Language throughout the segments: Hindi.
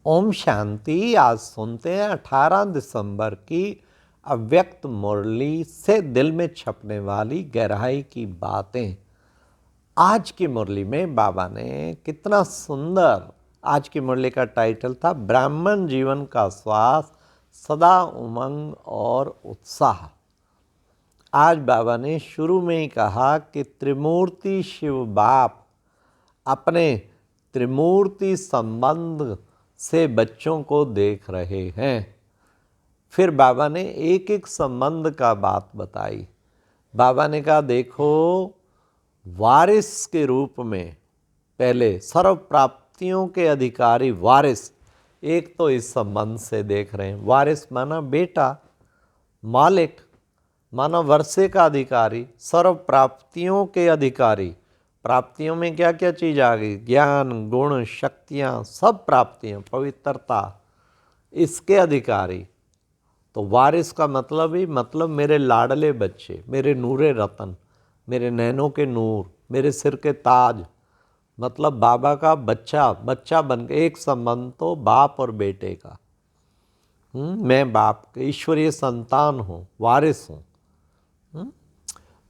ओम शांति। आज सुनते हैं 18 दिसंबर की अव्यक्त मुरली से दिल में छपने वाली गहराई की बातें। आज की मुरली में बाबा ने कितना सुंदर, आज की मुरली का टाइटल था ब्राह्मण जीवन का श्वास, सदा उमंग और उत्साह। आज बाबा ने शुरू में ही कहा कि त्रिमूर्ति शिव बाप अपने त्रिमूर्ति संबंध से बच्चों को देख रहे हैं। फिर बाबा ने एक एक संबंध का बात बताई। बाबा ने कहा देखो, वारिस के रूप में पहले सर्व प्राप्तियों के अधिकारी वारिस, एक तो इस संबंध से देख रहे हैं। वारिस माना बेटा, मालिक माना वर्षे का अधिकारी, सर्व प्राप्तियों के अधिकारी। प्राप्तियों में क्या क्या चीज़ आ गई? ज्ञान, गुण, शक्तियाँ, सब प्राप्तियाँ, पवित्रता, इसके अधिकारी। तो वारिस का मतलब ही मतलब मेरे लाडले बच्चे, मेरे नूरे रतन, मेरे नैनों के नूर, मेरे सिर के ताज, मतलब बाबा का बच्चा, बच्चा बन के एक संबंध तो बाप और बेटे का। मैं बाप के ईश्वरीय संतान हूँ, वारिस हूँ।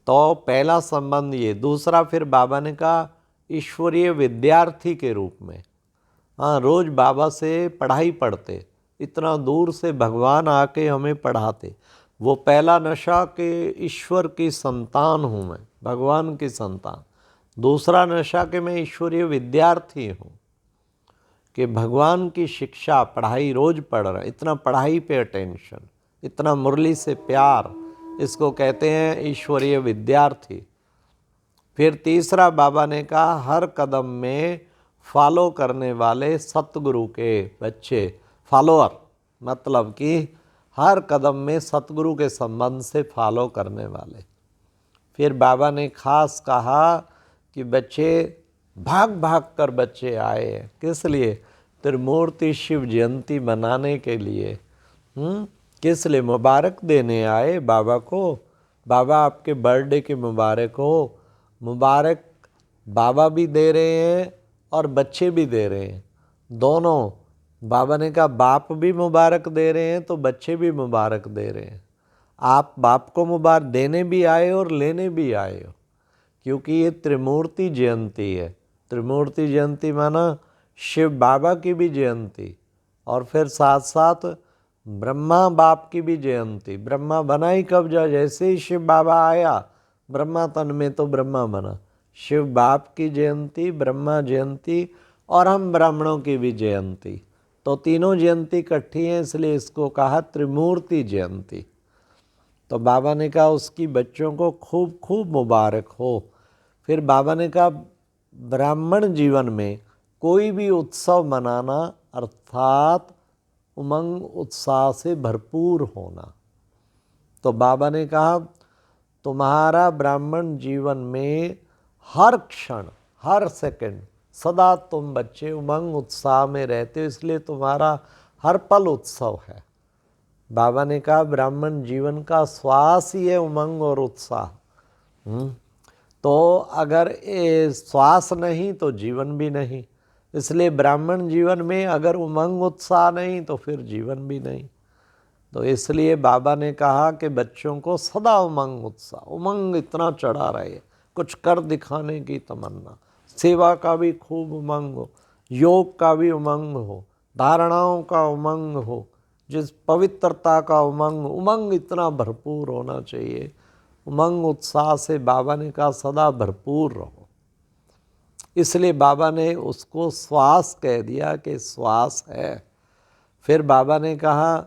तो पहला संबंध ये। दूसरा फिर बाबा ने कहा ईश्वरीय विद्यार्थी के रूप में। हाँ, रोज़ बाबा से पढ़ाई पढ़ते, इतना दूर से भगवान आके हमें पढ़ाते। वो पहला नशा कि ईश्वर की संतान हूँ मैं, भगवान की संतान। दूसरा नशा कि मैं ईश्वरीय विद्यार्थी हूँ, कि भगवान की शिक्षा, पढ़ाई रोज़ पढ़ रहा, इतना पढ़ाई पे अटेंशन, इतना मुरली से प्यार, इसको कहते हैं ईश्वरीय विद्यार्थी। फिर तीसरा बाबा ने कहा हर कदम में फॉलो करने वाले सतगुरु के बच्चे, फॉलोअर, मतलब कि हर कदम में सतगुरु के संबंध से फॉलो करने वाले। फिर बाबा ने खास कहा कि बच्चे भाग भाग कर बच्चे आए हैं, किस लिए? त्रिमूर्ति शिव जयंती मनाने के लिए। किस लिए? मुबारक देने आए बाबा को। बाबा आपके बर्थडे की मुबारक हो। मुबारक बाबा भी दे रहे हैं और बच्चे भी दे रहे हैं, दोनों। बाबा ने कहा बाप भी मुबारक दे रहे हैं तो बच्चे भी मुबारक दे रहे हैं। आप बाप को मुबारक देने भी आए और लेने भी आए हो, क्योंकि ये त्रिमूर्ति जयंती है। त्रिमूर्ति जयंती माना शिव बाबा की भी जयंती, और फिर साथ साथ ब्रह्मा बाप की भी जयंती। ब्रह्मा बना ही कब? जैसे ही शिव बाबा आया ब्रह्मा तन में तो ब्रह्मा बना। शिव बाप की जयंती, ब्रह्मा जयंती, और हम ब्राह्मणों की भी जयंती। तो तीनों जयंती इकट्ठी हैं, इसलिए इसको कहा त्रिमूर्ति जयंती। तो बाबा ने कहा उसकी बच्चों को खूब खूब मुबारक हो। फिर बाबा ने कहा ब्राह्मण जीवन में कोई भी उत्सव मनाना अर्थात उमंग उत्साह से भरपूर होना। तो बाबा ने कहा तुम्हारा ब्राह्मण जीवन में हर क्षण, हर सेकंड, सदा तुम बच्चे उमंग उत्साह में रहते हो, इसलिए तुम्हारा हर पल उत्सव है। बाबा ने कहा ब्राह्मण जीवन का श्वास ही है उमंग और उत्साह। तो अगर ये श्वास नहीं तो जीवन भी नहीं। इसलिए ब्राह्मण जीवन में अगर उमंग उत्साह नहीं तो फिर जीवन भी नहीं। तो इसलिए बाबा ने कहा कि बच्चों को सदा उमंग उत्साह, उमंग इतना चढ़ा रहे, कुछ कर दिखाने की तमन्ना, सेवा का भी खूब उमंग हो, योग का भी उमंग हो, धारणाओं का उमंग हो, जिस पवित्रता का उमंग, उमंग इतना भरपूर होना चाहिए। उमंग उत्साह से बाबा ने कहा सदा भरपूर रहो। इसलिए बाबा ने उसको श्वास कह दिया कि श्वास है। फिर बाबा ने कहा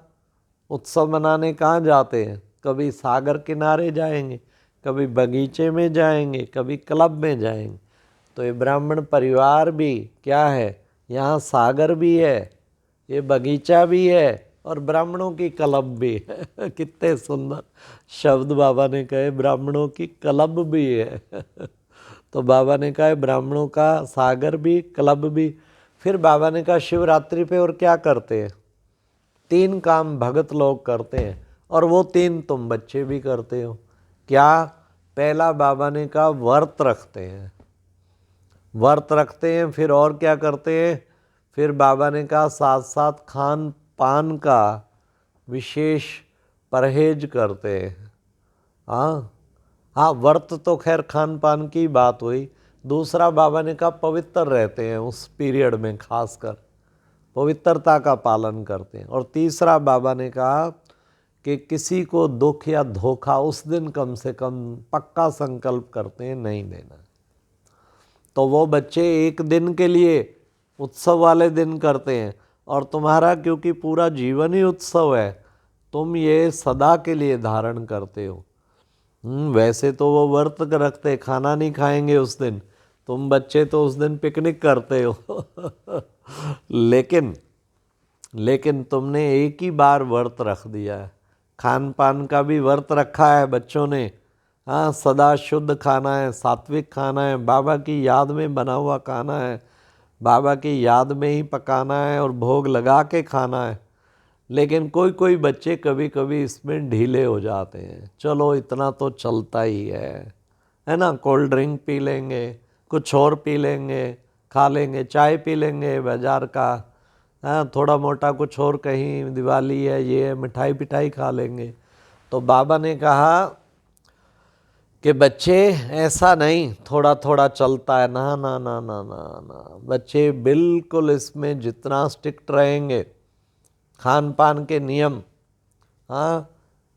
उत्सव मनाने कहाँ जाते हैं? कभी सागर किनारे जाएंगे, कभी बगीचे में जाएंगे, कभी क्लब में जाएंगे। तो ये ब्राह्मण परिवार भी क्या है? यहाँ सागर भी है, ये बगीचा भी है, और ब्राह्मणों की क्लब भी है। कितने सुंदर शब्द बाबा ने कहे, ब्राह्मणों की क्लब भी है। तो बाबा ने कहा ब्राह्मणों का सागर भी, क्लब भी। फिर बाबा ने कहा शिवरात्रि पे और क्या करते हैं? 3 काम भगत लोग करते हैं, और वो 3 तुम बच्चे भी करते हो। क्या? पहला बाबा ने कहा व्रत रखते हैं, व्रत रखते हैं। फिर और क्या करते हैं? फिर बाबा ने कहा साथ साथ खान पान का विशेष परहेज करते हैं। हाँ हाँ, व्रत तो खैर खान पान की बात हुई। दूसरा बाबा ने कहा पवित्र रहते हैं उस पीरियड में, खासकर पवित्रता का पालन करते हैं। और तीसरा बाबा ने कहा कि किसी को दुख या धोखा उस दिन कम से कम पक्का संकल्प करते हैं नहीं देना। तो वो बच्चे एक दिन के लिए उत्सव वाले दिन करते हैं, और तुम्हारा क्योंकि पूरा जीवन ही उत्सव है, तुम ये सदा के लिए धारण करते हो। वैसे तो वो व्रत रखते, खाना नहीं खाएंगे उस दिन, तुम बच्चे तो उस दिन पिकनिक करते हो लेकिन तुमने एक ही बार व्रत रख दिया है। खान पान का भी व्रत रखा है बच्चों ने। हाँ, सदा शुद्ध खाना है, सात्विक खाना है, बाबा की याद में बना हुआ खाना है, बाबा की याद में ही पकाना है और भोग लगा के खाना है। लेकिन कोई कोई बच्चे कभी कभी इसमें ढीले हो जाते हैं, चलो इतना तो चलता ही है ना, कोल्ड ड्रिंक पी लेंगे, कुछ और पी लेंगे, खा लेंगे, चाय पी लेंगे बाजार का, हाँ थोड़ा मोटा कुछ और, कहीं दिवाली है ये है, मिठाई पिठाई खा लेंगे। तो बाबा ने कहा कि बच्चे ऐसा नहीं थोड़ा थोड़ा चलता है, ना ना ना ना ना ना, बच्चे बिल्कुल इसमें जितना स्ट्रिक्ट रहेंगे, खान पान के नियम। हाँ,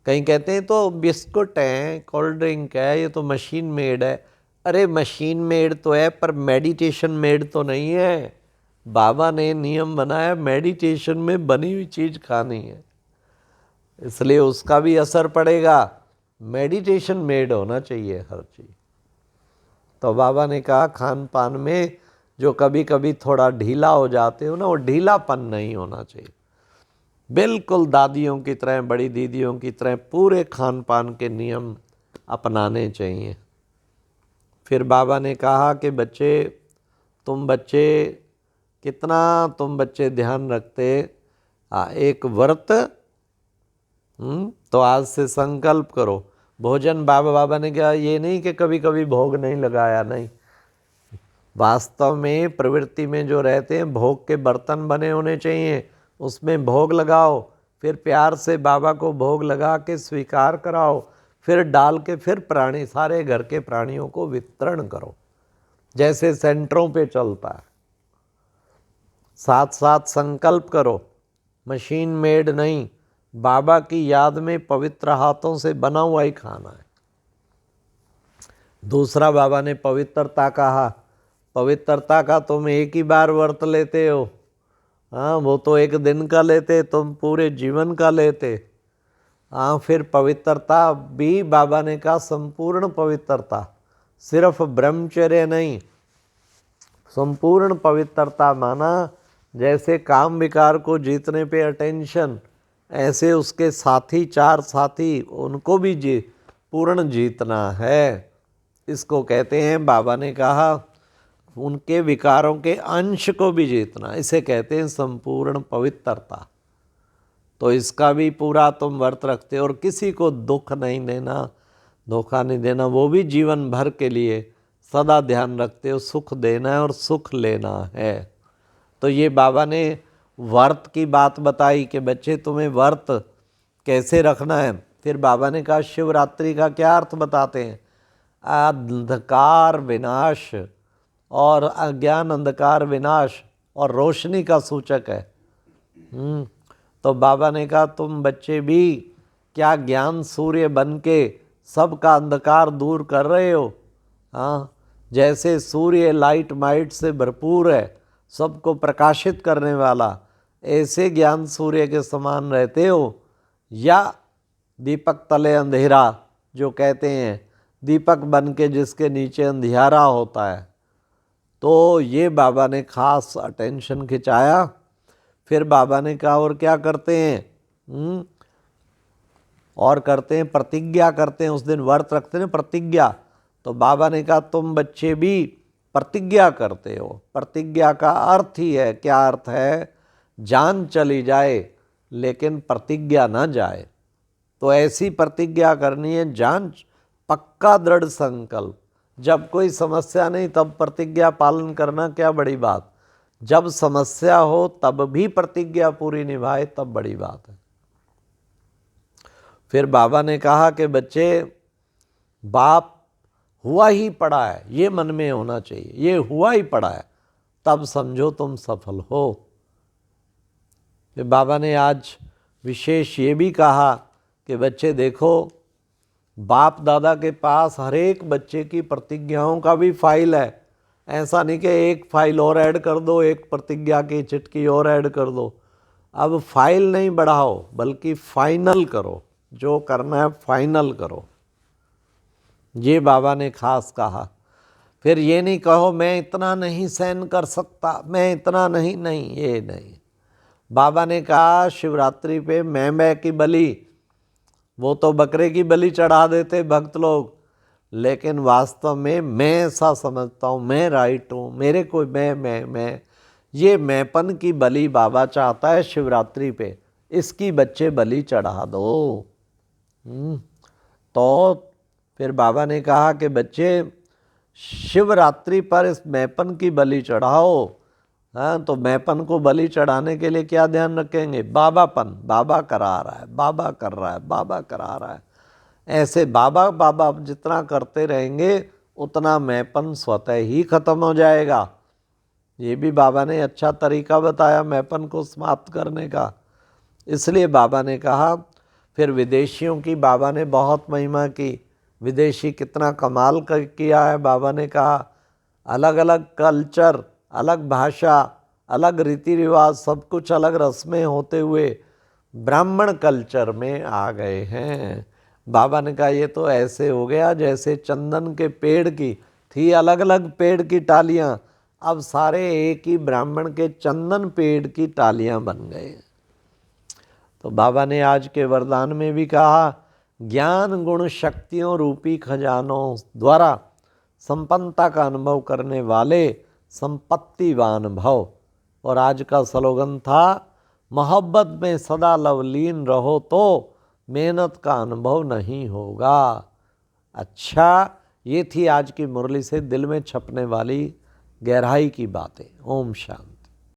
कहीं कहते हैं तो बिस्कुट हैं, कोल्ड ड्रिंक है, ये तो मशीन मेड है। अरे मशीन मेड तो है पर मेडिटेशन मेड तो नहीं है। बाबा ने नियम बनाया मेडिटेशन में बनी हुई चीज़ खानी है, इसलिए उसका भी असर पड़ेगा। मेडिटेशन मेड होना चाहिए हर चीज़। तो बाबा ने कहा खान पान में जो कभी कभी थोड़ा ढीला हो जाते हो ना, वो ढीलापन नहीं होना चाहिए। बिल्कुल दादियों की तरह, बड़ी दीदियों की तरह पूरे खान पान के नियम अपनाने चाहिए। फिर बाबा ने कहा कि तुम बच्चे ध्यान रखते, एक व्रत, तो आज से संकल्प करो। भोजन बाबा ने कहा ये नहीं कि कभी कभी भोग नहीं लगाया, नहीं, वास्तव में प्रवृत्ति में जो रहते हैं भोग के बर्तन बने होने चाहिए, उसमें भोग लगाओ, फिर प्यार से बाबा को भोग लगा के स्वीकार कराओ, फिर डाल के फिर प्राणी, सारे घर के प्राणियों को वितरण करो, जैसे सेंटरों पे चलता है। साथ साथ संकल्प करो, मशीन मेड नहीं, बाबा की याद में पवित्र हाथों से बना हुआ ही खाना है। दूसरा बाबा ने पवित्रता कहा, पवित्रता का तुम एक ही बार व्रत लेते हो, हाँ वो तो एक दिन का लेते, तुम पूरे जीवन का लेते। हाँ, फिर पवित्रता भी बाबा ने कहा संपूर्ण पवित्रता, सिर्फ ब्रह्मचर्य नहीं, संपूर्ण पवित्रता माना जैसे काम विकार को जीतने पे अटेंशन, ऐसे उसके साथी, चार साथी, उनको भी पूर्ण जीतना है। इसको कहते हैं, बाबा ने कहा उनके विकारों के अंश को भी जीतना, इसे कहते हैं संपूर्ण पवित्रता। तो इसका भी पूरा तुम व्रत रखते हो, और किसी को दुख नहीं देना, धोखा नहीं देना, वो भी जीवन भर के लिए सदा ध्यान रखते हो, सुख देना है और सुख लेना है। तो ये बाबा ने व्रत की बात बताई कि बच्चे तुम्हें व्रत कैसे रखना है। फिर बाबा ने कहा शिवरात्रि का क्या अर्थ बताते हैं, अंधकार विनाश और अज्ञान अंधकार विनाश और रोशनी का सूचक है। तो बाबा ने कहा तुम बच्चे भी क्या ज्ञान सूर्य बन के सबका अंधकार दूर कर रहे हो। हाँ, जैसे सूर्य लाइट माइट से भरपूर है, सबको प्रकाशित करने वाला, ऐसे ज्ञान सूर्य के समान रहते हो, या दीपक तले अंधेरा जो कहते हैं, दीपक बन के जिसके नीचे अंधियारा होता है। तो ये बाबा ने खास अटेंशन खिंचाया। फिर बाबा ने कहा और क्या करते हैं, और करते हैं प्रतिज्ञा करते हैं, उस दिन व्रत रखते हैं प्रतिज्ञा। तो बाबा ने कहा तुम बच्चे भी प्रतिज्ञा करते हो। प्रतिज्ञा का अर्थ ही है, क्या अर्थ है, जान चली जाए लेकिन प्रतिज्ञा ना जाए। तो ऐसी प्रतिज्ञा करनी है, जान पक्का दृढ़ संकल्प, जब कोई समस्या नहीं तब प्रतिज्ञा पालन करना क्या बड़ी बात। जब समस्या हो तब भी प्रतिज्ञा पूरी निभाए, तब बड़ी बात है। फिर बाबा ने कहा कि बच्चे, बाप हुआ ही पड़ा है, ये मन में होना चाहिए, ये हुआ ही पड़ा है, तब समझो तुम सफल हो। फिर बाबा ने आज विशेष ये भी कहा कि बच्चे देखो, बाप दादा के पास हर एक बच्चे की प्रतिज्ञाओं का भी फाइल है। ऐसा नहीं कि एक फाइल और ऐड कर दो, एक प्रतिज्ञा की चिट्ठी और ऐड कर दो। अब फाइल नहीं बढ़ाओ, बल्कि फाइनल करो, जो करना है फाइनल करो, ये बाबा ने खास कहा। फिर ये नहीं कहो मैं इतना नहीं सहन कर सकता, मैं इतना नहीं, ये नहीं। बाबा ने कहा शिवरात्रि पे मैं की बलि, वो तो बकरे की बलि चढ़ा देते भक्त लोग, लेकिन वास्तव में मैं ऐसा समझता हूँ, मैं राइट हूँ, मेरे को मैं ये मैंपन की बलि बाबा चाहता है शिवरात्रि पे, इसकी बच्चे बलि चढ़ा दो। तो फिर बाबा ने कहा कि बच्चे शिवरात्रि पर इस मैंपन की बलि चढ़ाओ। हाँ, तो मैंपन को बलि चढ़ाने के लिए क्या ध्यान रखेंगे? बाबापन, बाबा करा रहा है, बाबा कर रहा है, बाबा करा रहा है। ऐसे बाबा बाबा जितना करते रहेंगे उतना मैंपन स्वतः ही खत्म हो जाएगा। ये भी बाबा ने अच्छा तरीका बताया मैंपन को समाप्त करने का। इसलिए बाबा ने कहा, फिर विदेशियों की बाबा ने बहुत महिमा की। विदेशी कितना कमाल किया है। बाबा ने कहा अलग अलग कल्चर, अलग भाषा, अलग रीति रिवाज, सब कुछ अलग रस्में होते हुए ब्राह्मण कल्चर में आ गए हैं। बाबा ने कहा ये तो ऐसे हो गया जैसे चंदन के पेड़ की थी अलग अलग पेड़ की टालियाँ, अब सारे एक ही ब्राह्मण के चंदन पेड़ की टालियाँ बन गए। तो बाबा ने आज के वरदान में भी कहा, ज्ञान गुण शक्तियों रूपी खजानों द्वारा संपन्नता का अनुभव करने वाले संपत्तिवान भव। और आज का स्लोगन था, मोहब्बत में सदा लवलीन रहो तो मेहनत का अनुभव नहीं होगा। अच्छा, ये थी आज की मुरली से दिल में छपने वाली गहराई की बातें। ओम शांति।